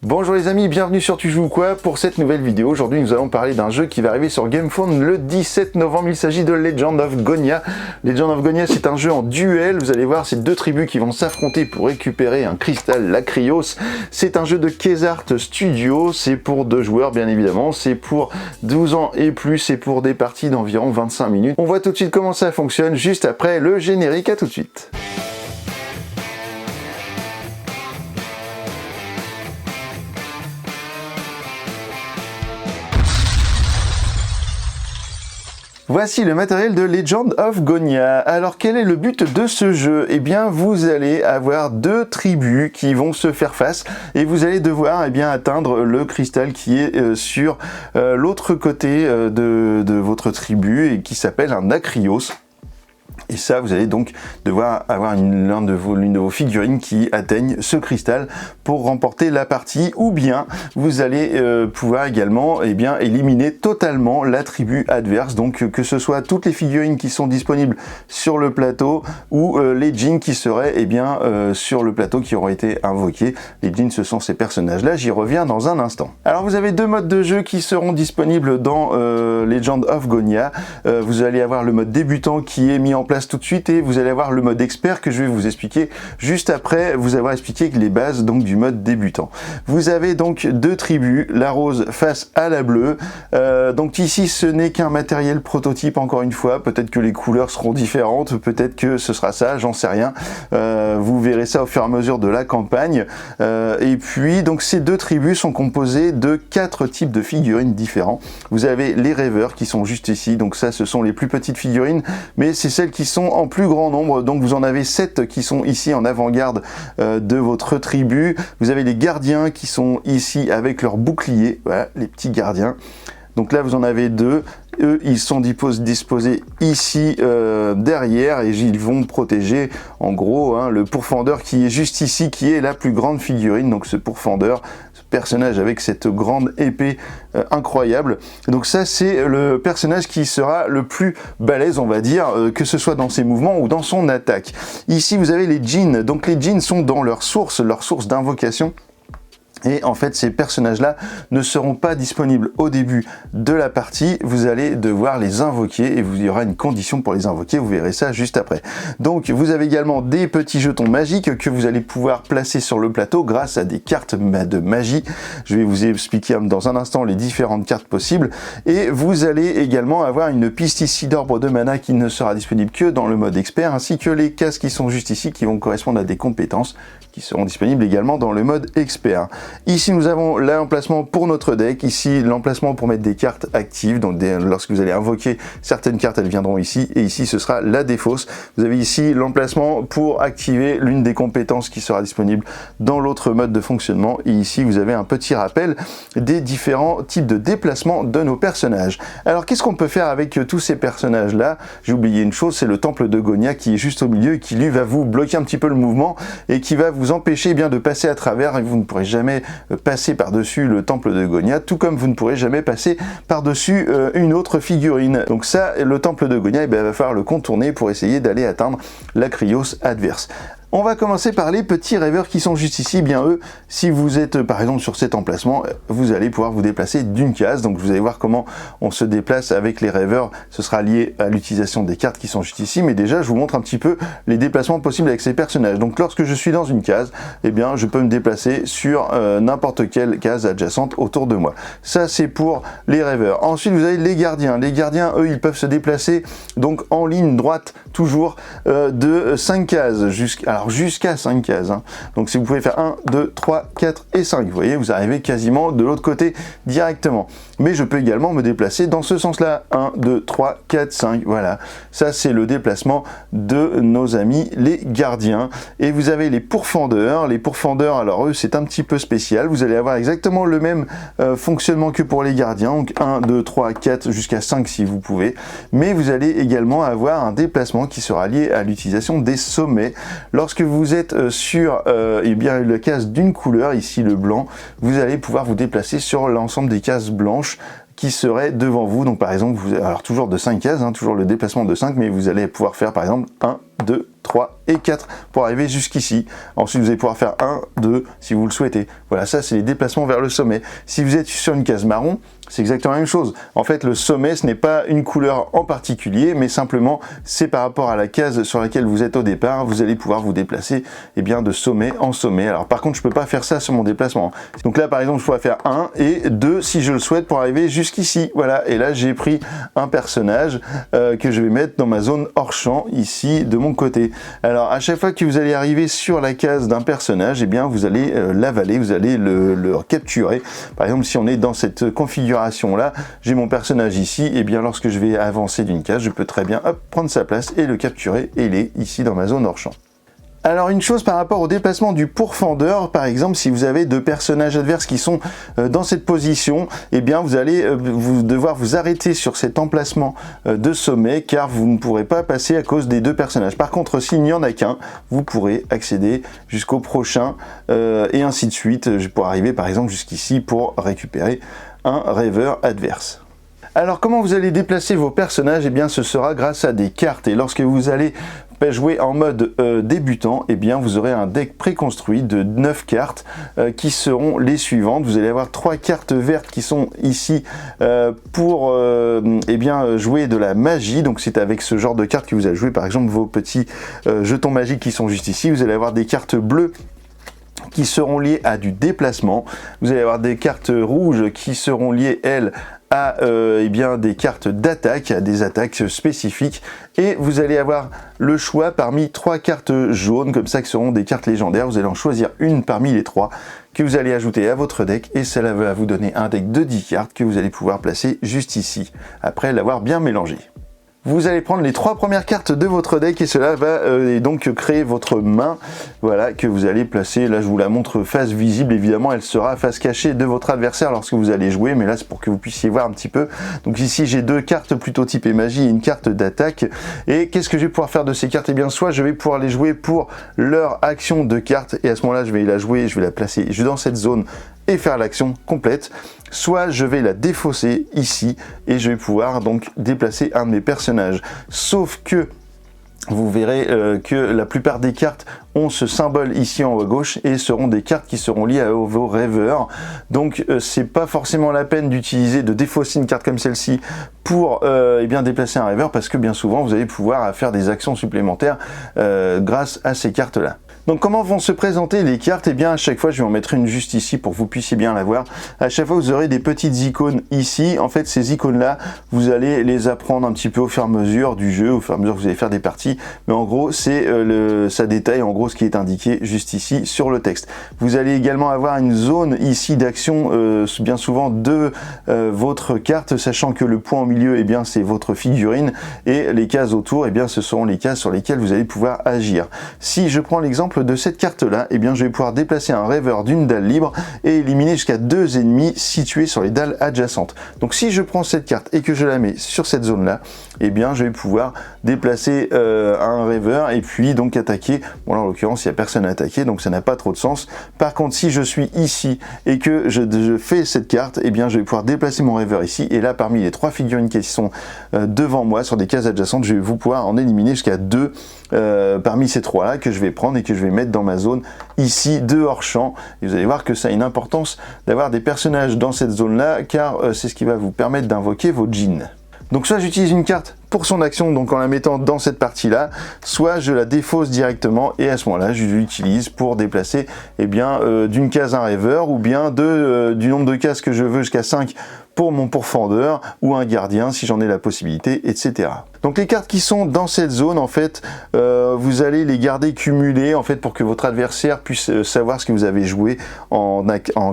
Bonjour les amis, bienvenue sur Tu joues quoi pour cette nouvelle vidéo. Aujourd'hui nous allons parler d'un jeu qui va arriver sur Gamephone le 17 novembre. Il s'agit de Legend of Gonia. Legend of Gonia, c'est un jeu en duel. Vous allez voir, c'est deux tribus qui vont s'affronter pour récupérer un cristal Lacryos. C'est un jeu de Kezart Studio, c'est pour 2 joueurs bien évidemment, c'est pour 12 ans et plus, c'est pour des parties d'environ 25 minutes. On voit tout de suite comment ça fonctionne juste après le générique. À tout de suite. Voici le matériel de Legend of Gonia. Alors quel est le but de ce jeu? Eh bien vous allez avoir 2 tribus qui vont se faire face et vous allez devoir atteindre le cristal qui est sur l'autre côté de votre tribu et qui s'appelle un Lacryos. Et ça, vous allez donc devoir avoir l'une de vos figurines qui atteigne ce cristal pour remporter la partie, ou bien vous allez pouvoir également éliminer totalement la tribu adverse, donc que ce soit toutes les figurines qui sont disponibles sur le plateau ou les djinns qui seraient sur le plateau qui auraient été invoqués. Les djinns, ce sont ces personnages-là, j'y reviens dans un instant. Alors vous avez 2 modes de jeu qui seront disponibles dans Legend of Gonia. Vous allez avoir le mode débutant qui est mis en place tout de suite et vous allez avoir le mode expert que je vais vous expliquer juste après vous avoir expliqué les bases donc du mode débutant. Vous avez donc 2 tribus, la rose face à la bleue. Donc ici ce n'est qu'un matériel prototype, encore une fois, peut-être que les couleurs seront différentes, peut-être que ce sera ça, j'en sais rien. Vous verrez ça au fur et à mesure de la campagne. Et puis donc ces 2 tribus sont composées de 4 types de figurines différents. Vous avez les rêveurs qui sont juste ici, donc ça ce sont les plus petites figurines, mais c'est celles qui sont en plus grand nombre, donc vous en avez 7 qui sont ici en avant-garde de votre tribu. Vous avez les gardiens qui sont ici avec leur bouclier, voilà, les petits gardiens. Donc là vous en avez 2, eux ils sont disposés ici derrière et ils vont protéger en gros le pourfendeur qui est juste ici, qui est la plus grande figurine, donc ce pourfendeur, personnage avec cette grande épée incroyable. Donc ça c'est le personnage qui sera le plus balèze, on va dire, que ce soit dans ses mouvements ou dans son attaque. Ici vous avez les djinns, donc les djinns sont dans leur source d'invocation. Et en fait, ces personnages-là ne seront pas disponibles au début de la partie. Vous allez devoir les invoquer et il y aura une condition pour les invoquer. Vous verrez ça juste après. Donc, vous avez également des petits jetons magiques que vous allez pouvoir placer sur le plateau grâce à des cartes de magie. Je vais vous expliquer dans un instant les différentes cartes possibles. Et vous allez également avoir une piste ici d'orbe de mana qui ne sera disponible que dans le mode expert, ainsi que les cases qui sont juste ici qui vont correspondre à des compétences qui seront disponibles également dans le mode expert. Ici nous avons l'emplacement pour notre deck, ici l'emplacement pour mettre des cartes actives, donc lorsque vous allez invoquer certaines cartes elles viendront ici, et ici ce sera la défausse. Vous avez ici l'emplacement pour activer l'une des compétences qui sera disponible dans l'autre mode de fonctionnement, et ici vous avez un petit rappel des différents types de déplacements de nos personnages. Alors qu'est-ce qu'on peut faire avec tous ces personnages là? J'ai oublié une chose, c'est le temple de Gonia qui est juste au milieu et qui lui va vous bloquer un petit peu le mouvement et qui va vous empêcher de passer à travers, et vous ne pourrez jamais passer par-dessus le temple de Gonia, tout comme vous ne pourrez jamais passer par-dessus une autre figurine. Donc ça, le temple de Gonia, il va falloir le contourner pour essayer d'aller atteindre Lacryos adverse. On va commencer par les petits rêveurs qui sont juste ici. Bien eux, si vous êtes par exemple sur cet emplacement, vous allez pouvoir vous déplacer d'une case. Donc vous allez voir comment on se déplace avec les rêveurs. Ce sera lié à l'utilisation des cartes qui sont juste ici. Mais déjà, je vous montre un petit peu les déplacements possibles avec ces personnages. Donc lorsque je suis dans une case, je peux me déplacer sur n'importe quelle case adjacente autour de moi. Ça, c'est pour les rêveurs. Ensuite, vous avez les gardiens. Les gardiens, eux, ils peuvent se déplacer donc en ligne droite, toujours de 5 cases jusqu'à 5 cases. Donc si vous pouvez faire 1, 2, 3, 4 et 5, vous voyez, vous arrivez quasiment de l'autre côté directement. Mais je peux également me déplacer dans ce sens-là. 1, 2, 3, 4, 5, voilà. Ça, c'est le déplacement de nos amis, les gardiens. Et vous avez les pourfendeurs. Les pourfendeurs, alors eux, c'est un petit peu spécial. Vous allez avoir exactement le même fonctionnement que pour les gardiens. Donc 1, 2, 3, 4, jusqu'à 5 si vous pouvez. Mais vous allez également avoir un déplacement qui sera lié à l'utilisation des sommets. Lorsque vous êtes sur la case d'une couleur, ici le blanc, vous allez pouvoir vous déplacer sur l'ensemble des cases blanches qui seraient devant vous. Donc par exemple, alors toujours de 5 cases, toujours le déplacement de 5, mais vous allez pouvoir faire par exemple 1, 2, 3 et 4 pour arriver jusqu'ici. Ensuite, vous allez pouvoir faire 1, 2 si vous le souhaitez. Voilà, ça c'est les déplacements vers le sommet. Si vous êtes sur une case marron, c'est exactement la même chose. En fait, le sommet, ce n'est pas une couleur en particulier, mais simplement, c'est par rapport à la case sur laquelle vous êtes au départ, vous allez pouvoir vous déplacer bien, de sommet en sommet. Alors par contre, je ne peux pas faire ça sur mon déplacement. Donc là, par exemple, je pourrais faire 1 et 2 si je le souhaite pour arriver jusqu'ici. Voilà, et là, j'ai pris un personnage que je vais mettre dans ma zone hors champ, ici, de mon côté. Alors, à chaque fois que vous allez arriver sur la case d'un personnage, eh bien, vous allez l'avaler, vous allez le capturer. Par exemple, si on est dans cette configuration là, j'ai mon personnage ici, et bien lorsque je vais avancer d'une case, je peux très bien prendre sa place et le capturer, et il est ici dans ma zone hors champ. Alors une chose par rapport au déplacement du pourfendeur, par exemple si vous avez deux personnages adverses qui sont dans cette position, eh bien vous allez devoir vous arrêter sur cet emplacement de sommet car vous ne pourrez pas passer à cause des deux personnages. Par contre s'il n'y en a qu'un, vous pourrez accéder jusqu'au prochain et ainsi de suite pour arriver par exemple jusqu'ici pour récupérer un rêveur adverse. Alors comment vous allez déplacer vos personnages? Eh bien ce sera grâce à des cartes, et lorsque vous allez jouer en mode débutant, eh bien vous aurez un deck préconstruit de 9 cartes qui seront les suivantes. Vous allez avoir 3 cartes vertes qui sont ici pour eh bien jouer de la magie, donc c'est avec ce genre de cartes que vous allez jouer par exemple vos petits jetons magiques qui sont juste ici. Vous allez avoir des cartes bleues qui seront liées à du déplacement, vous allez avoir des cartes rouges qui seront liées elles à eh bien, des cartes d'attaque, à des attaques spécifiques, et vous allez avoir le choix parmi 3 cartes jaunes, comme ça, qui seront des cartes légendaires. Vous allez en choisir une parmi les 3 que vous allez ajouter à votre deck, et cela va vous donner un deck de 10 cartes que vous allez pouvoir placer juste ici, après l'avoir bien mélangé. Vous allez prendre les 3 premières cartes de votre deck et cela va donc créer votre main, voilà, que vous allez placer. Là je vous la montre face visible, évidemment elle sera face cachée de votre adversaire lorsque vous allez jouer, mais là c'est pour que vous puissiez voir un petit peu. Donc ici j'ai 2 cartes plutôt typées magie et une carte d'attaque, et qu'est-ce que je vais pouvoir faire de ces cartes? Eh bien soit je vais pouvoir les jouer pour leur action de carte, et à ce moment là je vais la jouer, je vais la placer dans cette zone et faire l'action complète, soit je vais la défausser ici et je vais pouvoir donc déplacer un de mes personnages. Sauf que vous verrez que la plupart des cartes ont ce symbole ici en haut à gauche et seront des cartes qui seront liées à vos rêveurs. Donc c'est pas forcément la peine de défausser une carte comme celle-ci pour eh bien déplacer un rêveur, parce que bien souvent vous allez pouvoir faire des actions supplémentaires grâce à ces cartes là. Donc comment vont se présenter les cartes? Eh bien à chaque fois, je vais en mettre une juste ici pour que vous puissiez bien la voir. À chaque fois vous aurez des petites icônes ici. En fait ces icônes là, vous allez les apprendre un petit peu au fur et à mesure du jeu, au fur et à mesure que vous allez faire des parties. Mais en gros c'est ça détaille en gros ce qui est indiqué juste ici sur le texte. Vous allez également avoir une zone ici d'action bien souvent de votre carte, sachant que le point au milieu, eh bien c'est votre figurine, et les cases autour, eh bien ce seront les cases sur lesquelles vous allez pouvoir agir. Si je prends l'exemple de cette carte là, eh bien je vais pouvoir déplacer un rêveur d'une dalle libre et éliminer jusqu'à 2 ennemis situés sur les dalles adjacentes. Donc si je prends cette carte et que je la mets sur cette zone là, eh bien je vais pouvoir déplacer un rêveur et puis donc attaquer. Bon là en l'occurrence il n'y a personne à attaquer, donc ça n'a pas trop de sens. Par contre si je suis ici et que je fais cette carte, eh bien je vais pouvoir déplacer mon rêveur ici, et là parmi les 3 figurines qui sont devant moi sur des cases adjacentes, je vais pouvoir en éliminer jusqu'à 2 parmi ces 3 là que je vais prendre et que je vais mettre dans ma zone ici de hors champ. Et vous allez voir que ça a une importance d'avoir des personnages dans cette zone là, car c'est ce qui va vous permettre d'invoquer vos djinns. Donc soit j'utilise une carte pour son action, donc en la mettant dans cette partie là, soit je la défausse directement et à ce moment là je l'utilise pour déplacer eh bien d'une case un rêveur, ou bien du nombre de cases que je veux jusqu'à 5 pour mon pourfendeur ou un gardien si j'en ai la possibilité, etc. Donc les cartes qui sont dans cette zone, en fait, vous allez les garder cumulées en fait pour que votre adversaire puisse savoir ce que vous avez joué en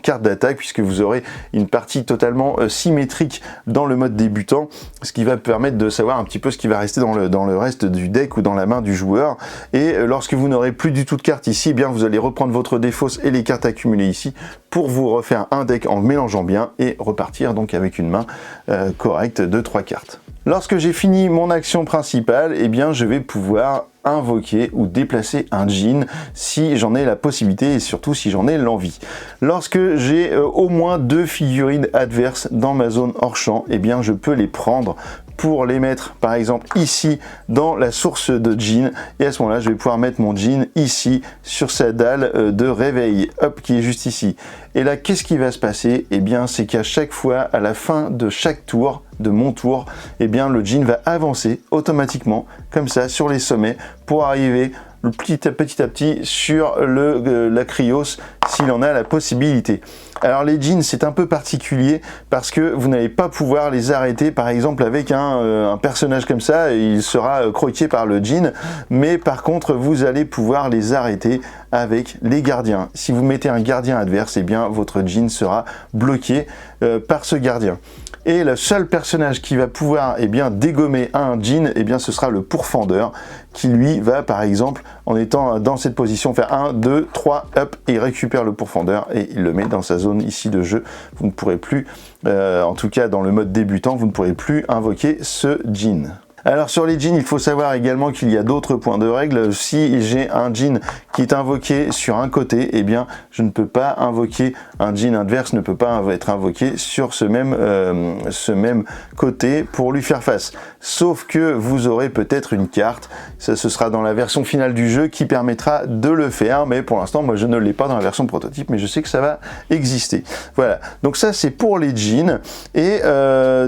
carte d'attaque, puisque vous aurez une partie totalement symétrique dans le mode débutant, ce qui va permettre de savoir un petit peu ce qui va rester dans le reste du deck ou dans la main du joueur. Et lorsque vous n'aurez plus du tout de cartes ici, eh bien vous allez reprendre votre défausse et les cartes accumulées ici pour vous refaire un deck en mélangeant bien et repartir donc avec une main correcte de 3 cartes. Lorsque j'ai fini mon action principale, eh bien je vais pouvoir invoquer ou déplacer un djinn si j'en ai la possibilité et surtout si j'en ai l'envie. Lorsque j'ai au moins 2 figurines adverses dans ma zone hors champ, eh bien je peux les prendre pour les mettre par exemple ici dans la source de Jin, et à ce moment là je vais pouvoir mettre mon Jin ici sur sa dalle de réveil, hop, qui est juste ici. Et là qu'est-ce qui va se passer? Et bien c'est qu'à chaque fois, à la fin de chaque tour, de mon tour, et bien le Jin va avancer automatiquement comme ça sur les sommets pour arriver petit à petit sur la Cryos s'il en a la possibilité. Alors les Jins c'est un peu particulier parce que vous n'allez pas pouvoir les arrêter par exemple avec un personnage comme ça, il sera croqué par le Jin, mais par contre vous allez pouvoir les arrêter avec les gardiens. Si vous mettez un gardien adverse, et bien votre Jin sera bloqué par ce gardien. Et le seul personnage qui va pouvoir dégommer un Jin, ce sera le pourfendeur, qui lui va par exemple, en étant dans cette position, faire 1, 2, 3, hop, et il récupère le pourfendeur et il le met dans sa zone ici de jeu. Vous ne pourrez plus, en tout cas dans le mode débutant, vous ne pourrez plus invoquer ce Jin. Alors sur les Jins, il faut savoir également qu'il y a d'autres points de règle. Si j'ai un Jin qui est invoqué sur un côté, eh bien je ne peux pas invoquer un Jin adverse, ne peut pas être invoqué sur ce même côté pour lui faire face. Sauf que vous aurez peut-être une carte, ça ce sera dans la version finale du jeu qui permettra de le faire, mais pour l'instant moi je ne l'ai pas dans la version prototype, mais je sais que ça va exister. Voilà, donc ça c'est pour les Jins, et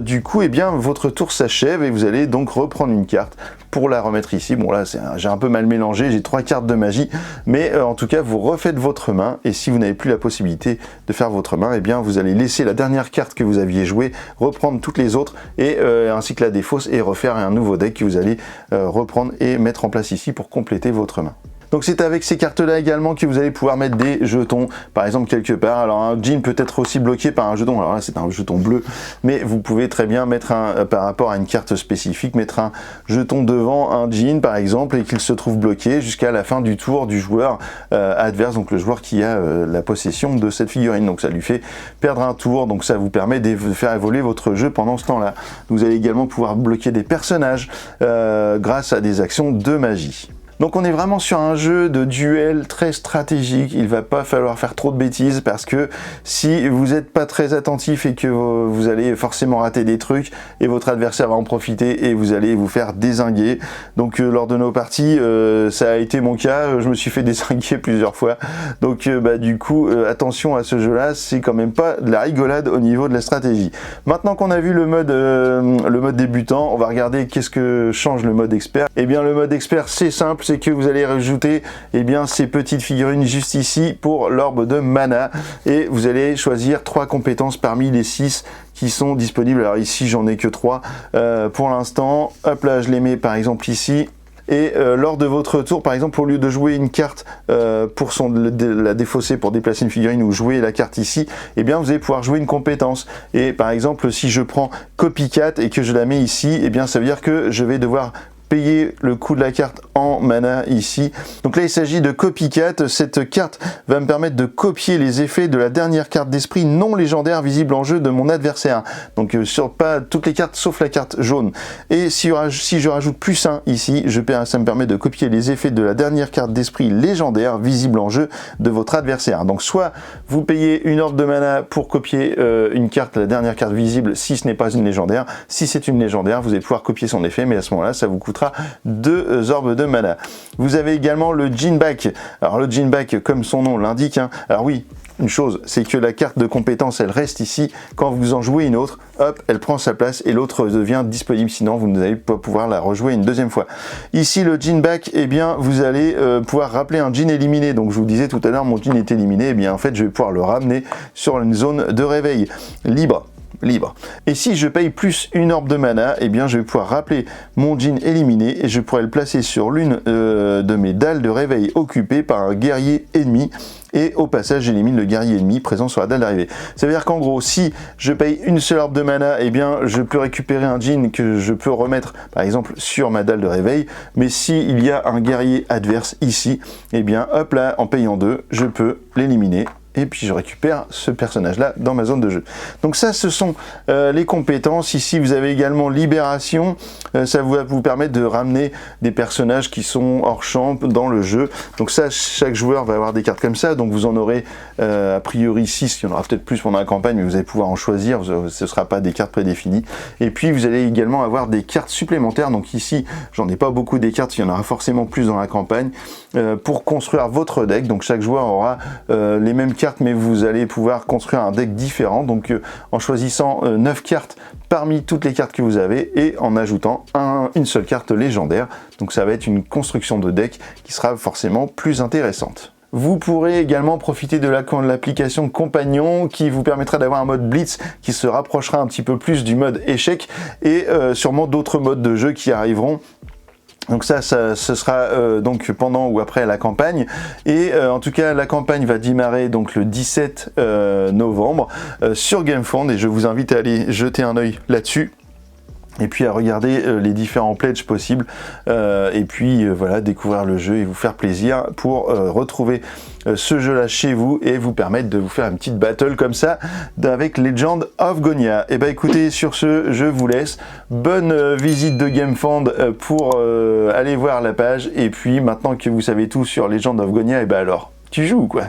du coup votre tour s'achève et vous allez donc reprendre une carte pour la remettre ici. Bon là j'ai un peu mal mélangé, j'ai 3 cartes de magie, mais en tout cas vous refaites votre main, et si vous n'avez plus la possibilité de faire votre main, et bien vous allez laisser la dernière carte que vous aviez jouée, reprendre toutes les autres, et ainsi que la défausse, et refaire un nouveau deck que vous allez reprendre et mettre en place ici pour compléter votre main. Donc c'est avec ces cartes-là également que vous allez pouvoir mettre des jetons, par exemple quelque part. Alors un Jin peut être aussi bloqué par un jeton, alors là c'est un jeton bleu, mais vous pouvez très bien mettre par rapport à une carte spécifique, mettre un jeton devant un Jin par exemple, et qu'il se trouve bloqué jusqu'à la fin du tour du joueur adverse, donc le joueur qui a la possession de cette figurine. Donc ça lui fait perdre un tour, donc ça vous permet de faire évoluer votre jeu pendant ce temps-là. Vous allez également pouvoir bloquer des personnages grâce à des actions de magie. Donc on est vraiment sur un jeu de duel très stratégique, il va pas falloir faire trop de bêtises, parce que si vous n'êtes pas très attentif et que vous allez forcément rater des trucs, et votre adversaire va en profiter et vous allez vous faire dézinguer. Donc lors de nos parties, ça a été mon cas, je me suis fait dézinguer plusieurs fois. Donc du coup, attention à ce jeu-là, c'est quand même pas de la rigolade au niveau de la stratégie. Maintenant qu'on a vu le mode débutant, on va regarder qu'est-ce que change le mode expert. Et bien le mode expert c'est simple, c'est que vous allez rajouter ces petites figurines juste ici pour l'orbe de mana, et vous allez choisir 3 compétences parmi les 6 qui sont disponibles. Alors ici j'en ai que 3 pour l'instant. Hop là, je les mets par exemple ici. Et lors de votre tour, par exemple, au lieu de jouer une carte pour la défausser pour déplacer une figurine, ou jouer la carte ici, eh bien vous allez pouvoir jouer une compétence. Et par exemple, si je prends Copycat et que je la mets ici, eh bien ça veut dire que je vais devoir payer le coût de la carte en mana ici. Donc là il s'agit de Copycat. Cette carte va me permettre de copier les effets de la dernière carte d'esprit non légendaire visible en jeu de mon adversaire. Donc sur pas toutes les cartes sauf la carte jaune. Et si je rajoute +1 ici, ça me permet de copier les effets de la dernière carte d'esprit légendaire visible en jeu de votre adversaire. Donc soit vous payez une orbe de mana pour copier une carte, la dernière carte visible, si ce n'est pas une légendaire. Si c'est une légendaire, vous allez pouvoir copier son effet, mais à ce moment-là ça vous coûtera 2 orbes de mana. Vous avez également le Jin Back. Alors le Jin Back, comme son nom l'indique, alors oui, une chose, c'est que la carte de compétence, elle reste ici. Quand vous en jouez une autre, hop, elle prend sa place et l'autre devient disponible. Sinon, vous n'allez pas pouvoir la rejouer une deuxième fois. Ici, le Jin Back, eh bien, vous allez pouvoir rappeler un Jin éliminé. Donc, je vous disais tout à l'heure, mon Jin est éliminé. Eh bien, en fait, je vais pouvoir le ramener sur une zone de réveil libre. Et si je paye plus une orbe de mana, eh bien je vais pouvoir rappeler mon Jin éliminé et je pourrais le placer sur l'une de mes dalles de réveil occupées par un guerrier ennemi, et au passage j'élimine le guerrier ennemi présent sur la dalle d'arrivée. Ça veut dire qu'en gros, si je paye une seule orbe de mana, eh bien je peux récupérer un Jin que je peux remettre par exemple sur ma dalle de réveil, mais si il y a un guerrier adverse ici, eh bien hop là, en payant 2, je peux l'éliminer et puis je récupère ce personnage-là dans ma zone de jeu. Donc ça, ce sont les compétences. Ici, vous avez également Libération. Ça va vous permettre de ramener des personnages qui sont hors champ dans le jeu. Donc ça, chaque joueur va avoir des cartes comme ça. Donc vous en aurez a priori 6. Il y en aura peut-être plus pendant la campagne, mais vous allez pouvoir en choisir. Ce ne sera pas des cartes prédéfinies. Et puis, vous allez également avoir des cartes supplémentaires. Donc ici, j'en ai pas beaucoup des cartes. Il y en aura forcément plus dans la campagne pour construire votre deck. Donc chaque joueur aura les mêmes cartes, mais vous allez pouvoir construire un deck différent. Donc en choisissant 9 cartes parmi toutes les cartes que vous avez et en ajoutant une seule carte légendaire. Donc ça va être une construction de deck qui sera forcément plus intéressante. Vous pourrez également profiter de l'application Compagnon qui vous permettra d'avoir un mode Blitz qui se rapprochera un petit peu plus du mode échec et sûrement d'autres modes de jeu qui arriveront. Donc ça ce sera donc pendant ou après la campagne. Et en tout cas, la campagne va démarrer donc le 17 novembre sur GameFound. Et je vous invite à aller jeter un œil là-dessus. Et puis à regarder les différents pledges possibles. Et puis voilà, découvrir le jeu et vous faire plaisir pour retrouver ce jeu-là chez vous et vous permettre de vous faire une petite battle comme ça avec Legend of Gonia. Et bah écoutez, sur ce, je vous laisse. Bonne visite de GameFound pour aller voir la page. Et puis maintenant que vous savez tout sur Legend of Gonia, et bah alors, tu joues ou quoi?